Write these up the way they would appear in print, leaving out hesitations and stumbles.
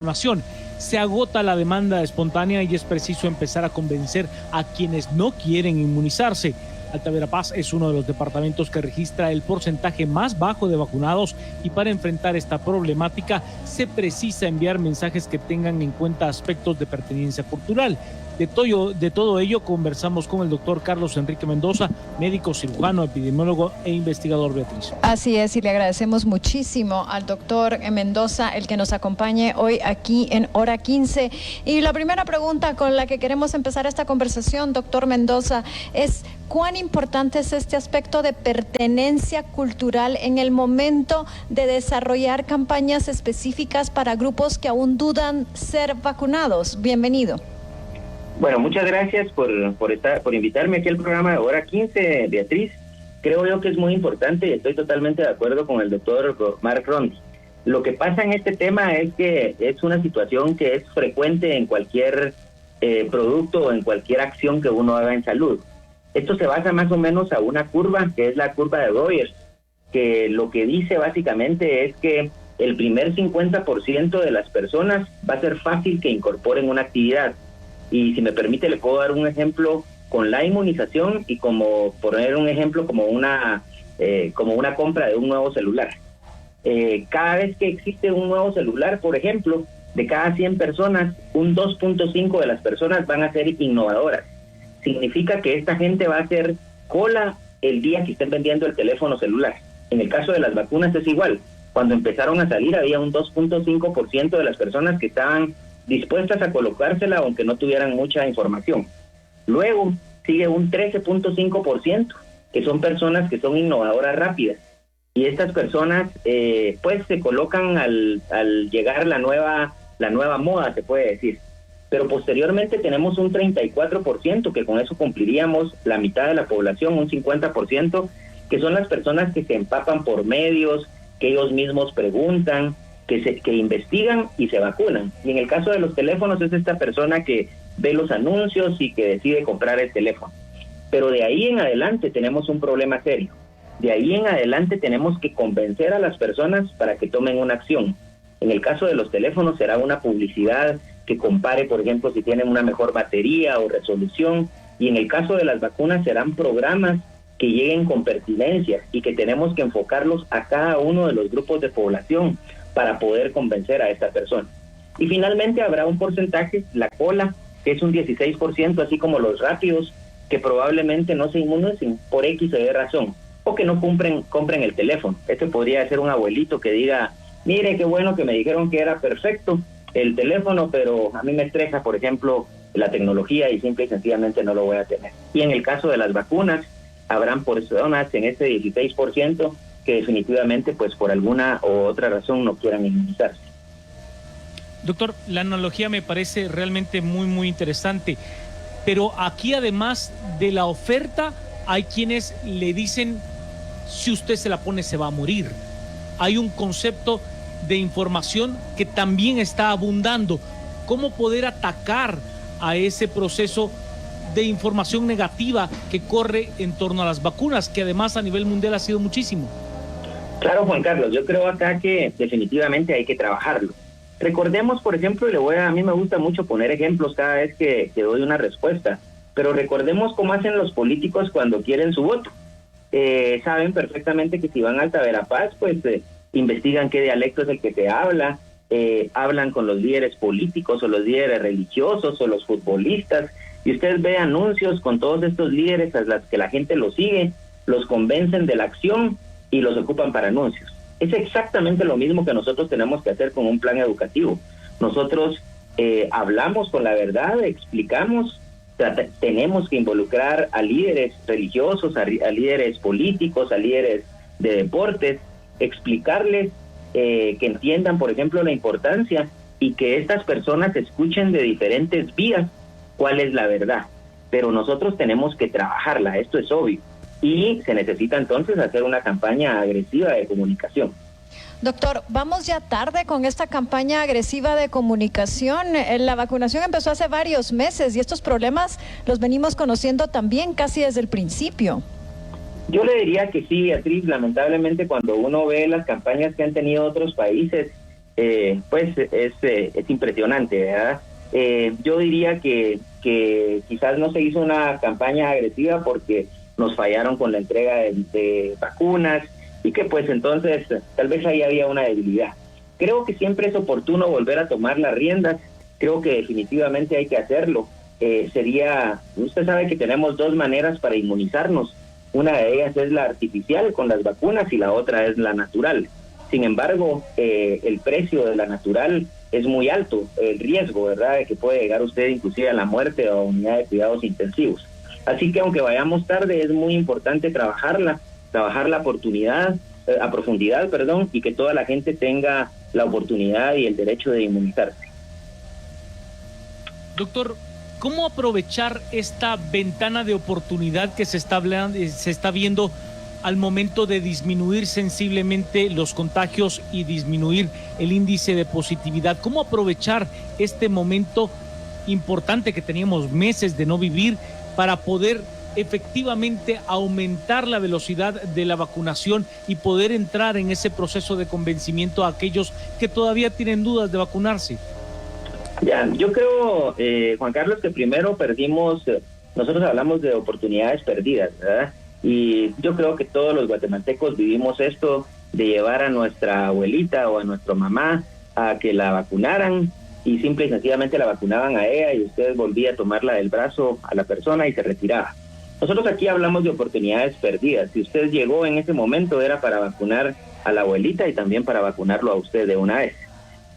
vacunación. Se agota la demanda espontánea y es preciso empezar a convencer a quienes no quieren inmunizarse. Alta Verapaz es uno de los departamentos que registra el porcentaje más bajo de vacunados y para enfrentar esta problemática se precisa enviar mensajes que tengan en cuenta aspectos de pertenencia cultural. De todo ello conversamos con el doctor Carlos Enrique Mendoza, médico cirujano, epidemiólogo e investigador, Beatriz. Así es, y le agradecemos muchísimo al doctor Mendoza el que nos acompañe hoy aquí en Hora 15. Y la primera pregunta con la que queremos empezar esta conversación, doctor Mendoza, es ¿cuán importante es este aspecto de pertenencia cultural en el momento de desarrollar campañas específicas para grupos que aún dudan ser vacunados? Bienvenido. Bueno, muchas gracias por invitarme aquí al programa de Hora 15, Beatriz. Creo yo que es muy importante y estoy totalmente de acuerdo con el doctor Mark Rondy. Lo que pasa en este tema es que es una situación que es frecuente en cualquier producto o en cualquier acción que uno haga en salud. Esto se basa más o menos a una curva, que es la curva de Rogers, que lo que dice básicamente es que el primer 50% de las personas va a ser fácil que incorporen una actividad. Y si me permite, le puedo dar un ejemplo con la inmunización y como poner un ejemplo como una compra de un nuevo celular. Cada vez que existe un nuevo celular, por ejemplo, de cada 100 personas, un 2.5 de las personas van a ser innovadoras. Significa que esta gente va a hacer cola el día que estén vendiendo el teléfono celular. En el caso de las vacunas es igual. Cuando empezaron a salir había un 2.5% de las personas que estaban dispuestas a colocársela aunque no tuvieran mucha información. Luego sigue un 13.5%, que son personas que son innovadoras rápidas. Y estas personas pues se colocan al llegar la nueva moda, se puede decir. Pero posteriormente tenemos un 34%, que con eso cumpliríamos la mitad de la población, un 50%, que son las personas que se empapan por medios, que ellos mismos preguntan, que investigan y se vacunan. Y en el caso de los teléfonos es esta persona que ve los anuncios y que decide comprar el teléfono. Pero de ahí en adelante tenemos un problema serio. De ahí en adelante tenemos que convencer a las personas para que tomen una acción. En el caso de los teléfonos será una publicidad que compare, por ejemplo, si tienen una mejor batería o resolución. Y en el caso de las vacunas serán programas que lleguen con pertinencia y que tenemos que enfocarlos a cada uno de los grupos de población para poder convencer a esta persona. Y finalmente habrá un porcentaje, la cola, que es un 16%, así como los rápidos, que probablemente no se inmunicen por X o Y razón, o que no compren el teléfono. Este podría ser un abuelito que diga, mire qué bueno que me dijeron que era perfecto el teléfono, pero a mí me estresa, por ejemplo, la tecnología y simple y sencillamente no lo voy a tener. Y en el caso de las vacunas, habrán personas en ese 16% que definitivamente pues por alguna u otra razón no quieran inmunizarse. Doctor, la analogía me parece realmente muy interesante, pero aquí además de la oferta hay quienes le dicen si usted se la pone se va a morir. Hay un concepto de información que también está abundando. ¿Cómo poder atacar a ese proceso de información negativa que corre en torno a las vacunas, que además a nivel mundial ha sido muchísimo? Claro, Juan Carlos, yo creo acá que definitivamente hay que trabajarlo. Recordemos, por ejemplo, a mí me gusta mucho poner ejemplos cada vez que doy una respuesta, pero recordemos cómo hacen los políticos cuando quieren su voto. Saben perfectamente que si van a Alta Verapaz, pues investigan qué dialecto es el que se habla, hablan con los líderes políticos o los líderes religiosos o los futbolistas, y usted ve anuncios con todos estos líderes a las que la gente los sigue, los convencen de la acción y los ocupan para anuncios. Es exactamente lo mismo que nosotros tenemos que hacer con un plan educativo. Nosotros hablamos con la verdad, explicamos, tenemos que involucrar a líderes religiosos, a líderes políticos, a líderes de deportes, explicarles que entiendan, por ejemplo, la importancia y que estas personas escuchen de diferentes vías cuál es la verdad. Pero nosotros tenemos que trabajarla, esto es obvio. Y se necesita entonces hacer una campaña agresiva de comunicación. Doctor, vamos ya tarde con esta campaña agresiva de comunicación. La vacunación empezó hace varios meses y estos problemas los venimos conociendo también casi desde el principio. Yo le diría que sí, Beatriz. Lamentablemente cuando uno ve las campañas que han tenido otros países, pues es impresionante, ¿verdad? Yo diría que quizás no se hizo una campaña agresiva porque nos fallaron con la entrega de vacunas y que pues entonces tal vez ahí había una debilidad. Creo que siempre es oportuno volver a tomar las riendas, creo que definitivamente hay que hacerlo. Usted sabe que tenemos dos maneras para inmunizarnos, una de ellas es la artificial con las vacunas y la otra es la natural. Sin embargo, el precio de la natural es muy alto, el riesgo, ¿verdad?, de que puede llegar usted inclusive a la muerte o a unidad de cuidados intensivos. Así que aunque vayamos tarde, es muy importante trabajar la oportunidad, a profundidad, y que toda la gente tenga la oportunidad y el derecho de inmunizarse. Doctor, ¿cómo aprovechar esta ventana de oportunidad que se está viendo al momento de disminuir sensiblemente los contagios y disminuir el índice de positividad? ¿Cómo aprovechar este momento importante que teníamos meses de no vivir para poder efectivamente aumentar la velocidad de la vacunación y poder entrar en ese proceso de convencimiento a aquellos que todavía tienen dudas de vacunarse? Ya, yo creo, Juan Carlos, que primero nosotros hablamos de oportunidades perdidas, ¿verdad? Y yo creo que todos los guatemaltecos vivimos esto de llevar a nuestra abuelita o a nuestra mamá a que la vacunaran y simple y sencillamente la vacunaban a ella y usted volvía a tomarla del brazo a la persona y se retiraba. Nosotros aquí hablamos de oportunidades perdidas. Si usted llegó en ese momento era para vacunar a la abuelita y también para vacunarlo a usted de una vez.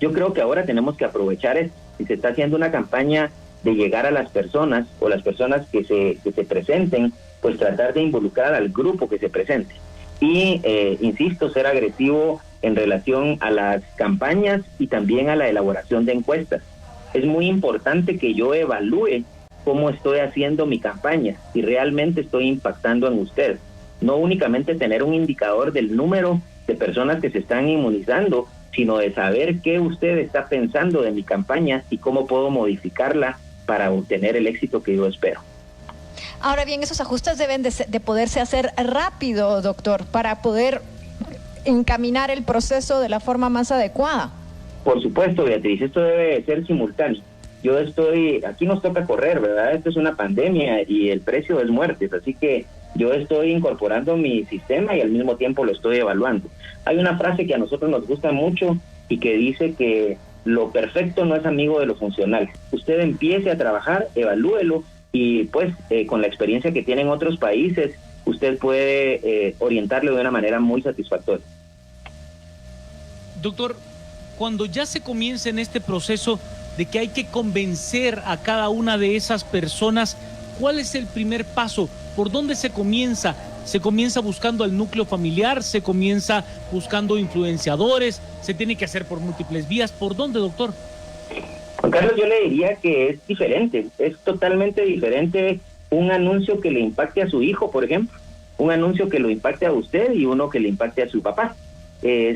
Yo creo que ahora tenemos que aprovechar esto. Si se está haciendo una campaña de llegar a las personas o las personas que se presenten, pues tratar de involucrar al grupo que se presente. Y, insisto, ser agresivo en relación a las campañas y también a la elaboración de encuestas. Es muy importante que yo evalúe cómo estoy haciendo mi campaña, si realmente estoy impactando en usted. No únicamente tener un indicador del número de personas que se están inmunizando, sino de saber qué usted está pensando de mi campaña y cómo puedo modificarla para obtener el éxito que yo espero. Ahora bien, esos ajustes deben de poderse hacer rápido, doctor, para poder encaminar el proceso de la forma más adecuada. Por supuesto, Beatriz, esto debe ser simultáneo. Aquí nos toca correr, ¿verdad? Esto es una pandemia y el precio es muertes, así que yo estoy incorporando mi sistema y al mismo tiempo lo estoy evaluando. Hay una frase que a nosotros nos gusta mucho y que dice que lo perfecto no es amigo de lo funcional. Usted empiece a trabajar, evalúelo y pues con la experiencia que tiene en otros países, usted puede orientarlo de una manera muy satisfactoria. Doctor, cuando ya se comienza en este proceso de que hay que convencer a cada una de esas personas, ¿cuál es el primer paso? ¿Por dónde se comienza? ¿Se comienza buscando al núcleo familiar? ¿Se comienza buscando influenciadores? ¿Se tiene que hacer por múltiples vías? ¿Por dónde, doctor? Juan Carlos, yo le diría que es diferente, es totalmente diferente un anuncio que le impacte a su hijo, por ejemplo, un anuncio que lo impacte a usted y uno que le impacte a su papá.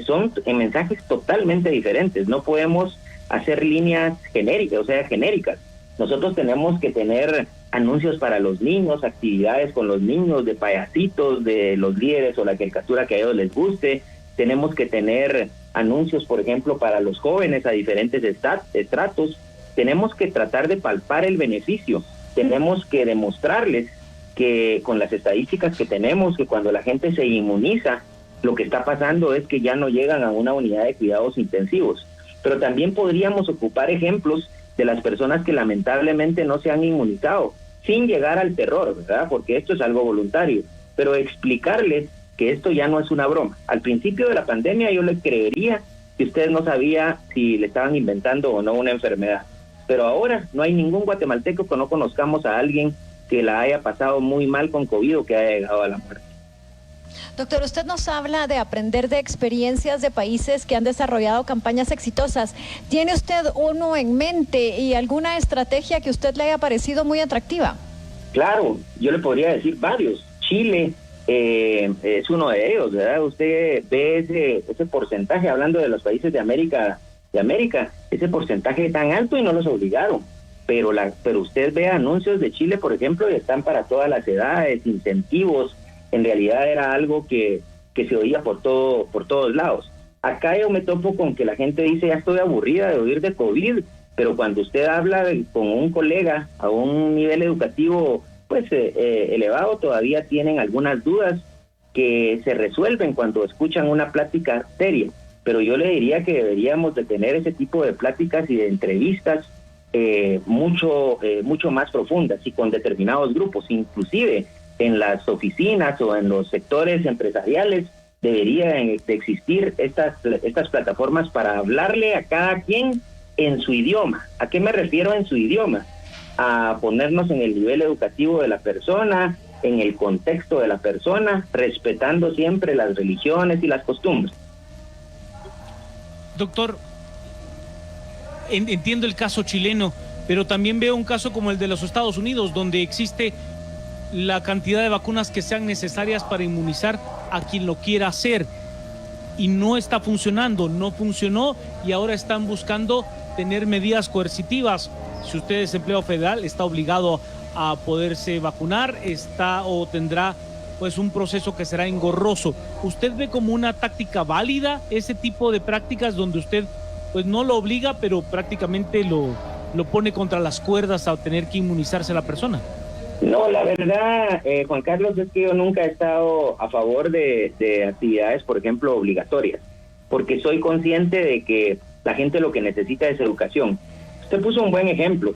Son mensajes totalmente diferentes, no podemos hacer líneas genéricas. Nosotros tenemos que tener anuncios para los niños, actividades con los niños, de payasitos, de los líderes o la caricatura que a ellos les guste. Tenemos que tener anuncios, por ejemplo, para los jóvenes a diferentes estratos. Tenemos que tratar de palpar el beneficio. Tenemos que demostrarles que con las estadísticas que tenemos, que cuando la gente se inmuniza, lo que está pasando es que ya no llegan a una unidad de cuidados intensivos. Pero también podríamos ocupar ejemplos de las personas que lamentablemente no se han inmunizado, sin llegar al terror, ¿verdad? Porque esto es algo voluntario, pero explicarles que esto ya no es una broma. Al principio de la pandemia yo le creería que usted no sabía si le estaban inventando o no una enfermedad, pero ahora no hay ningún guatemalteco que no conozcamos a alguien que la haya pasado muy mal con COVID o que haya llegado a la muerte. Doctor, usted nos habla de aprender de experiencias de países que han desarrollado campañas exitosas. ¿Tiene usted uno en mente y alguna estrategia que a usted le haya parecido muy atractiva? Claro, yo le podría decir varios. Chile es uno de ellos, ¿verdad? Usted ve ese porcentaje, hablando de los países de América, ese porcentaje tan alto y no los obligaron. Pero usted ve anuncios de Chile, por ejemplo, y están para todas las edades, incentivos. En realidad era algo que se oía por todos lados. Acá yo me topo con que la gente dice, ya estoy aburrida de oír de COVID, pero cuando usted habla con un colega a un nivel educativo pues elevado, todavía tienen algunas dudas que se resuelven cuando escuchan una plática seria. Pero yo le diría que deberíamos de tener ese tipo de pláticas y de entrevistas mucho más profundas y con determinados grupos, inclusive en las oficinas o en los sectores empresariales deberían de existir estas plataformas para hablarle a cada quien en su idioma. ¿A qué me refiero en su idioma? A ponernos en el nivel educativo de la persona, en el contexto de la persona, respetando siempre las religiones y las costumbres. Doctor, entiendo el caso chileno, pero también veo un caso como el de los Estados Unidos, donde existe la cantidad de vacunas que sean necesarias para inmunizar a quien lo quiera hacer. Y no está funcionando, no funcionó, y ahora están buscando tener medidas coercitivas. Si usted es empleado federal, está obligado a poderse vacunar, tendrá pues un proceso que será engorroso. ¿Usted ve como una táctica válida ese tipo de prácticas donde usted pues no lo obliga, pero prácticamente lo pone contra las cuerdas a tener que inmunizarse a la persona? No, la verdad, Juan Carlos, es que yo nunca he estado a favor de actividades, por ejemplo, obligatorias, porque soy consciente de que la gente lo que necesita es educación. Usted puso un buen ejemplo.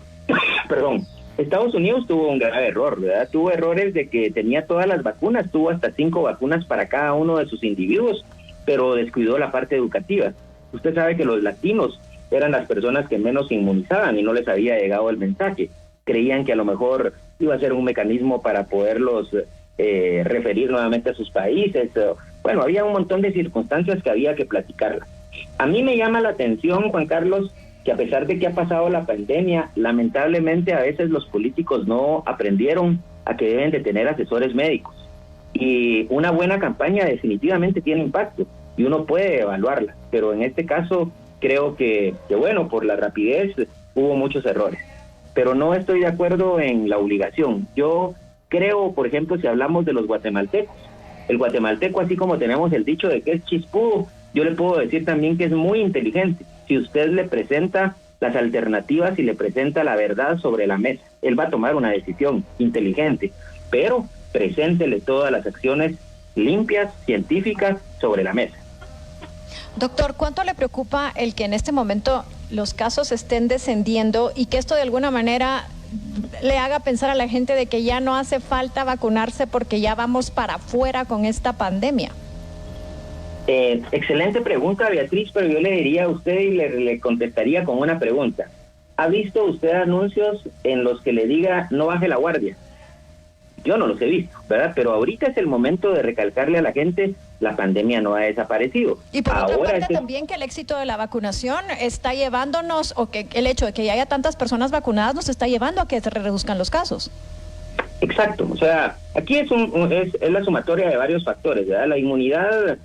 Perdón. Estados Unidos tuvo un grave error, ¿verdad? Tuvo errores de que tenía todas las vacunas, tuvo hasta 5 vacunas para cada uno de sus individuos, pero descuidó la parte educativa. Usted sabe que los latinos eran las personas que menos se inmunizaban y no les había llegado el mensaje. Creían que a lo mejor iba a ser un mecanismo para poderlos referir nuevamente a sus países. Bueno, había un montón de circunstancias que había que platicarlas. A mí me llama la atención, Juan Carlos, que a pesar de que ha pasado la pandemia, lamentablemente a veces los políticos no aprendieron a que deben de tener asesores médicos. Y una buena campaña definitivamente tiene impacto y uno puede evaluarla, pero en este caso creo que bueno, por la rapidez hubo muchos errores. Pero no estoy de acuerdo en la obligación. Yo creo, por ejemplo, si hablamos de los guatemaltecos, el guatemalteco, así como tenemos el dicho de que es chispudo, yo le puedo decir también que es muy inteligente. Si usted le presenta las alternativas y le presenta la verdad sobre la mesa, él va a tomar una decisión inteligente, pero preséntele todas las acciones limpias, científicas, sobre la mesa. Doctor, ¿cuánto le preocupa el que en este momento los casos estén descendiendo y que esto de alguna manera le haga pensar a la gente de que ya no hace falta vacunarse porque ya vamos para afuera con esta pandemia? Excelente pregunta, Beatriz, pero yo le diría a usted y le contestaría con una pregunta. ¿Ha visto usted anuncios en los que le diga no baje la guardia? Yo no los he visto, ¿verdad? Pero ahorita es el momento de recalcarle a la gente, la pandemia no ha desaparecido. Y por otra parte también que el éxito de la vacunación está llevándonos, o que el hecho de que ya haya tantas personas vacunadas nos está llevando a que se reduzcan los casos. Exacto, o sea, aquí es la sumatoria de varios factores, ¿verdad? La inmunidad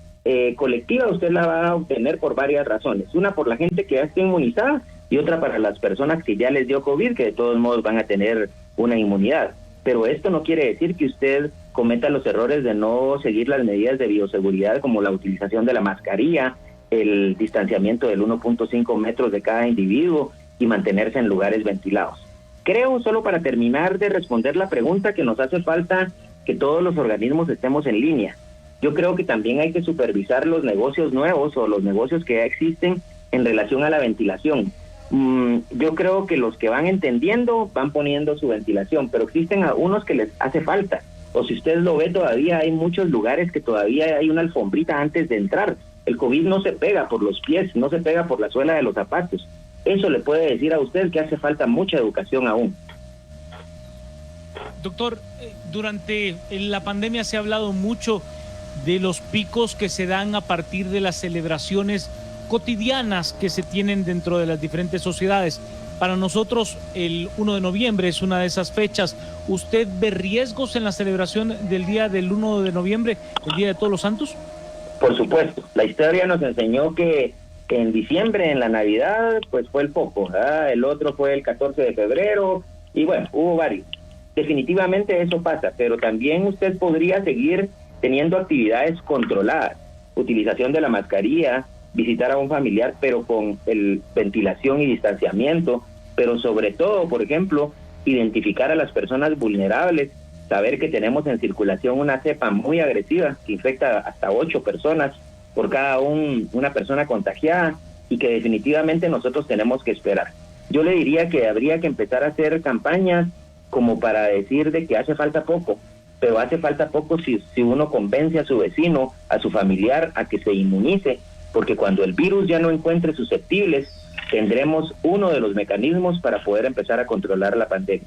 colectiva usted la va a obtener por varias razones. Una, por la gente que ya está inmunizada, y otra para las personas que ya les dio COVID, que de todos modos van a tener una inmunidad. Pero esto no quiere decir que usted cometa los errores de no seguir las medidas de bioseguridad, como la utilización de la mascarilla, el distanciamiento del 1.5 metros de cada individuo y mantenerse en lugares ventilados. Creo, solo para terminar de responder la pregunta, que nos hace falta que todos los organismos estemos en línea. Yo creo que también hay que supervisar los negocios nuevos o los negocios que ya existen en relación a la ventilación. Yo creo que los que van entendiendo van poniendo su ventilación, pero existen algunos que les hace falta. O si usted lo ve, todavía hay muchos lugares que todavía hay una alfombrita antes de entrar. El COVID no se pega por los pies, no se pega por la suela de los zapatos. Eso le puede decir a usted que hace falta mucha educación aún. Doctor, durante la pandemia se ha hablado mucho de los picos que se dan a partir de las celebraciones cotidianas que se tienen dentro de las diferentes sociedades. Para nosotros el 1 de noviembre es una de esas fechas. ¿Usted ve riesgos en la celebración del día del 1 de noviembre, el Día de Todos los Santos? Por supuesto. La historia nos enseñó que en diciembre, en la Navidad, pues fue el foco, ¿verdad? El otro fue el 14 de febrero y bueno, hubo varios. Definitivamente eso pasa, pero también usted podría seguir teniendo actividades controladas, utilización de la mascarilla, visitar a un familiar, pero con ventilación y distanciamiento, pero sobre todo, por ejemplo, identificar a las personas vulnerables, saber que tenemos en circulación una cepa muy agresiva que infecta hasta 8 personas por cada una persona contagiada y que definitivamente nosotros tenemos que esperar. Yo le diría que habría que empezar a hacer campañas como para decir de que hace falta poco, pero hace falta poco si uno convence a su vecino, a su familiar, a que se inmunice, porque cuando el virus ya no encuentre susceptibles, tendremos uno de los mecanismos para poder empezar a controlar la pandemia.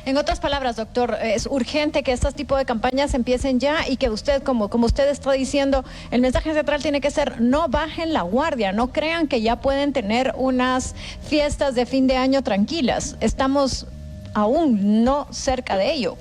En otras palabras, doctor, es urgente que estos tipos de campañas empiecen ya y que usted, como usted está diciendo, el mensaje central tiene que ser: no bajen la guardia, no crean que ya pueden tener unas fiestas de fin de año tranquilas. Estamos aún no cerca de ello.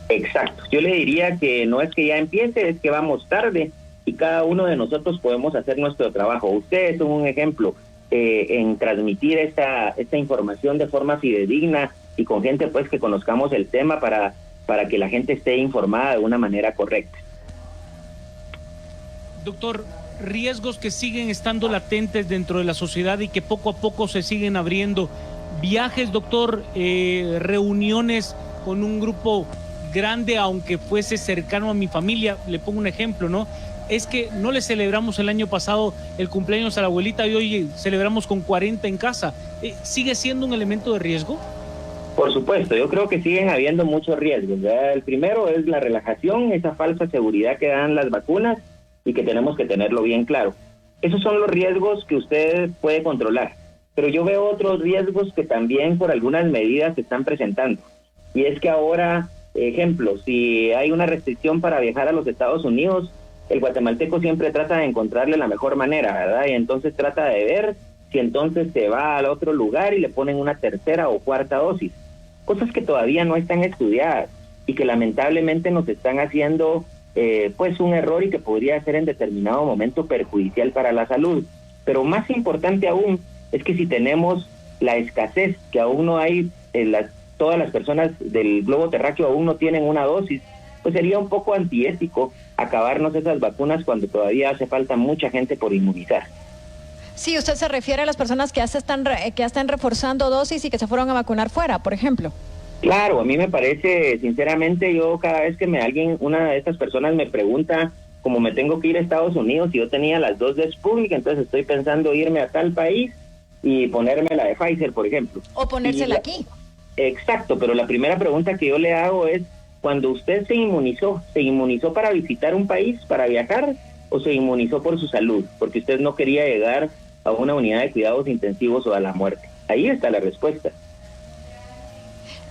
Exacto. Yo le diría que no es que ya empiece, es que vamos tarde y cada uno de nosotros podemos hacer nuestro trabajo. Ustedes son un ejemplo en transmitir esta información de forma fidedigna y con gente pues que conozcamos el tema para que la gente esté informada de una manera correcta. Doctor, riesgos que siguen estando latentes dentro de la sociedad y que poco a poco se siguen abriendo. Viajes, doctor, reuniones con un grupo grande, aunque fuese cercano a mi familia. Le pongo un ejemplo, ¿no? Es que no le celebramos el año pasado el cumpleaños a la abuelita y hoy celebramos con 40 en casa. ¿Sigue siendo un elemento de riesgo? Por supuesto, yo creo que siguen habiendo muchos riesgos, ¿verdad? El primero es la relajación, esa falsa seguridad que dan las vacunas y que tenemos que tenerlo bien claro. Esos son los riesgos que usted puede controlar, pero yo veo otros riesgos que también por algunas medidas se están presentando. Y es que ahora, ejemplo, si hay una restricción para viajar a los Estados Unidos, el guatemalteco siempre trata de encontrarle la mejor manera, ¿verdad? Y entonces trata de ver si entonces se va al otro lugar y le ponen una tercera o cuarta dosis. Cosas que todavía no están estudiadas y que lamentablemente nos están haciendo pues un error y que podría ser en determinado momento perjudicial para la salud. Pero más importante aún es que si tenemos la escasez, que aún no hay, todas las personas del globo terráqueo aún no tienen una dosis, pues sería un poco antiético acabarnos esas vacunas cuando todavía hace falta mucha gente por inmunizar. Sí, usted se refiere a las personas que ya están reforzando dosis y que se fueron a vacunar fuera, por ejemplo. Claro, a mí me parece, sinceramente, yo cada vez que una de estas personas me pregunta, como me tengo que ir a Estados Unidos y yo tenía las 2 de Sputnik, entonces estoy pensando irme a tal país y ponerme la de Pfizer, por ejemplo. O ponérsela aquí. Exacto, pero la primera pregunta que yo le hago es, cuando usted ¿se inmunizó para visitar un país, para viajar, o se inmunizó por su salud? Porque usted no quería llegar a una unidad de cuidados intensivos o a la muerte. Ahí está la respuesta.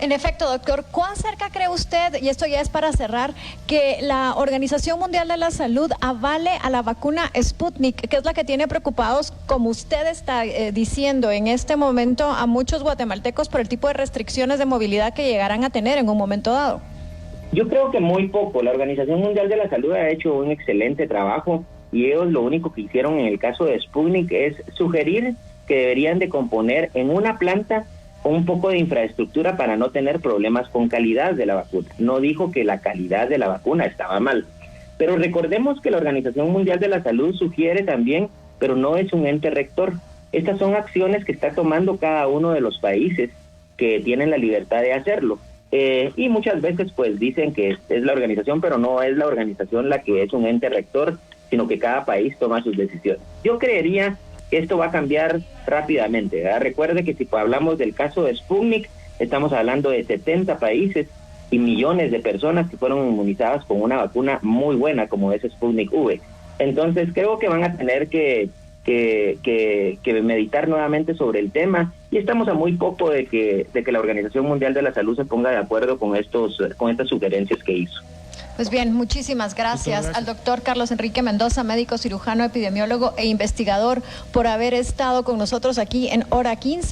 En efecto, doctor, ¿cuán cerca cree usted, y esto ya es para cerrar, que la Organización Mundial de la Salud avale a la vacuna Sputnik, que es la que tiene preocupados, como usted está diciendo en este momento, a muchos guatemaltecos por el tipo de restricciones de movilidad que llegarán a tener en un momento dado? Yo creo que muy poco. La Organización Mundial de la Salud ha hecho un excelente trabajo y ellos lo único que hicieron en el caso de Sputnik es sugerir que deberían de componer en una planta un poco de infraestructura para no tener problemas con calidad de la vacuna. No dijo que la calidad de la vacuna estaba mal. Pero recordemos que la Organización Mundial de la Salud sugiere también, pero no es un ente rector. Estas son acciones que está tomando cada uno de los países que tienen la libertad de hacerlo. Y muchas veces pues dicen que es la organización, pero no es la organización la que es un ente rector, sino que cada país toma sus decisiones. Yo creería que esto va a cambiar rápidamente, ¿verdad? Recuerde que si hablamos del caso de Sputnik, estamos hablando de 70 países y millones de personas que fueron inmunizadas con una vacuna muy buena como es Sputnik V. Entonces creo que van a tener que meditar nuevamente sobre el tema y estamos a muy poco de que la Organización Mundial de la Salud se ponga de acuerdo con estas sugerencias que hizo. Pues bien, muchísimas gracias al doctor Carlos Enrique Mendoza, médico cirujano, epidemiólogo e investigador, por haber estado con nosotros aquí en Hora 15.